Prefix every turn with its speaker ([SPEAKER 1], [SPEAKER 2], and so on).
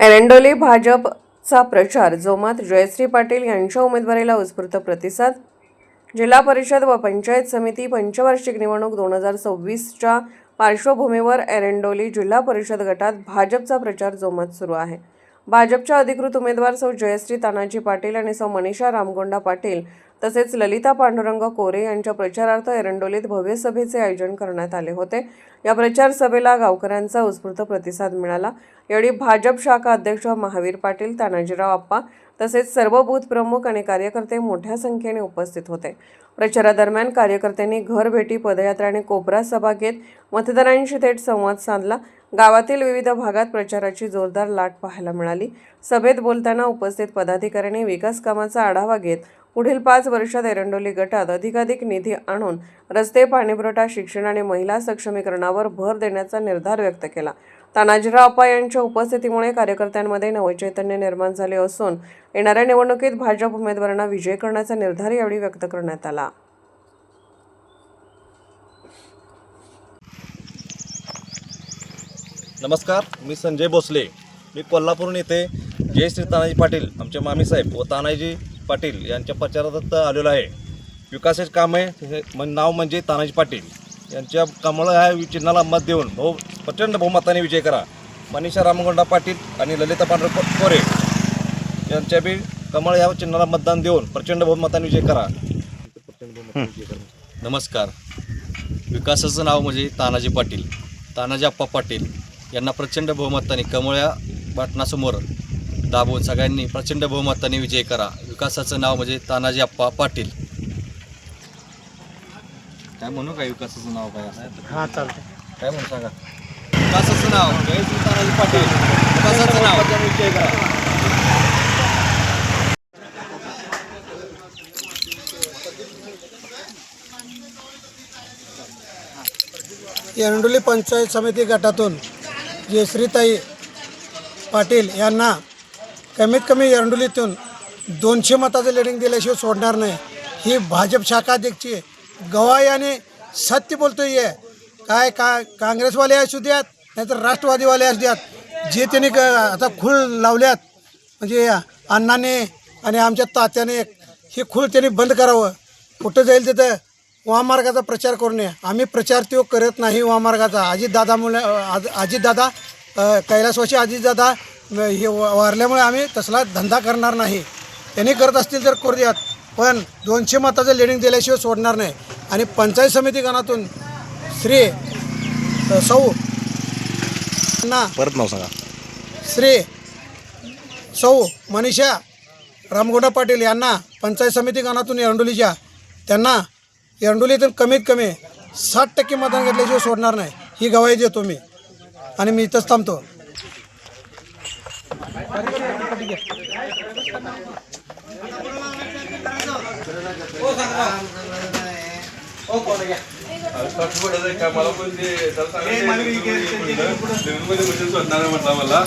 [SPEAKER 1] एरंडोली भाजपचा प्रचार जोमात. जयश्री पाटील यांच्या उमेदवारीला उत्स्फूर्त प्रतिसाद. जिल्हा परिषद व पंचायत समिती पंचवार्षिक निवडणूक 2026च्या पार्श्वभूमीवर एरंडोली जिल्हा परिषद गटात भाजपचा प्रचार जोमात सुरू आहे. भाजपच्या अधिकृत उमेदवार सौ जयश्री तानाजी पाटील आणि सौ मनीषा रामगोंडा पाटील तसेच ललिता पांडुरंग कोरे यांच्या प्रचारार्थ एरंडोलीत भव्य सभेचे आयोजन करण्यात आले होते. या प्रचार सभेला गावकऱ्यांचा उत्स्फूर्त प्रतिसाद मिळाला. यावेळी भाजप शाखा अध्यक्ष महावीर पाटील, तानाजीराव आप्पा तसेच सर्व बूथ प्रमुख आणि कार्यकर्ते मोठ्या संख्येने उपस्थित होते. प्रचारादरम्यान कार्यकर्त्यांनी घरभेटी, पदयात्रा आणि कोपरा सभा घेत मतदारांशी थेट संवाद साधला. गावातील विविध भागात प्रचाराची जोरदार लाट पाहायला मिळाली. सभेत बोलताना उपस्थित पदाधिकाऱ्यांनी विकास कामाचा आढावा घेत पुढील 5 वर्षात एरंडोली गटात अधिकाधिक निधी आणून रस्ते, पाणीपुरवठा, शिक्षण आणि महिला सक्षमीकरणावर भर देण्याचा निर्धार व्यक्त केला. तानाजीराव आप्पा यांच्या उपस्थितीमुळे कार्यकर्त्यांमध्ये नवचैतन्य निर्माण झाले असून येणाऱ्या निवडणुकीत भाजप उमेदवारांना विजयी करण्याचा निर्धार यावेळी व्यक्त करण्यात आला.
[SPEAKER 2] नमस्कार, मी संजय भोसले. मी कोल्हापूर येथे जयश्री तानाजी पाटील आमचे मामीसाहेब व तानाजी पाटील यांच्या प्रचारार्थ आलेलो आहे. विकासाचे काम आहे, नाव म्हणजे तानाजी पाटील यांच्या कमळ ह्या चिन्हाला मत देऊन प्रचंड बहुमताने विजय करा. मनीषा रामगोंडा पाटील आणि ललिता पांडुरंग कोरे यांच्या बी कमळ ह्या चिन्हाला मतदान देऊन प्रचंड बहुमताने विजय करा.
[SPEAKER 3] नमस्कार. विकासाचं नाव म्हणजे तानाजी पाटील, तानाजी आप्पा पाटील यांना प्रचंड बहुमताने कमळ्या बटनासमोर दाबून सगळ्यांनी प्रचंड बहुमताने विजय करा. विकासाचं नाव म्हणजे तानाजी आप्पा पाटील. काय म्हणू काय विकासाचं नाव काय?
[SPEAKER 2] हां, चालतं.
[SPEAKER 3] काय म्हणू सांगा. विकासाचं नाव जयश्री तानाजी पाटील. विकासाचं नाव विजय करा.
[SPEAKER 4] एरंडोली पंचायत समिती गटातून जयश्रीताई पाटील यांना कमीत कमी एरंडोलीतून 200 मताचं लिडिंग दिल्याशिवाय सोडणार नाही. ही भाजप शाखा अध्यक्षी गवाही आणि सत्य बोलतो आहे. काय काँग्रेसवाले असू द्यात नाहीतर राष्ट्रवादीवाले असू द्यात, जे त्यांनी आता खूळ लावल्यात म्हणजे अण्णाने आणि आमच्या तात्याने हे खूळ त्यांनी बंद करावं. कुठं जाईल तिथं महामार्गाचा प्रचार करू नये. आम्ही प्रचार तो करत नाही महामार्गाचा. अजितदादा कैलासवासी अजितदादा हे वारल्यामुळे आम्ही तसला धंदा करणार नाही. त्यांनी करत असतील तर करू द्यात, पण 200 मताचं लिडिंग दिल्याशिवाय सोडणार नाही. आणि पंचायत समिती गणातून श्री सौ
[SPEAKER 2] परत नाव सांगा.
[SPEAKER 4] श्री सौ मनीषा रामगोंडा पाटील यांना पंचायत समिती गणातून एरंडोलीच्या त्यांना एरंडोलीतून कमीत कमी 60% मतदान घेतल्याशिवाय सोडणार नाही. ही गवाही देतो मी आणि मी इथंच थांबतो.
[SPEAKER 5] मला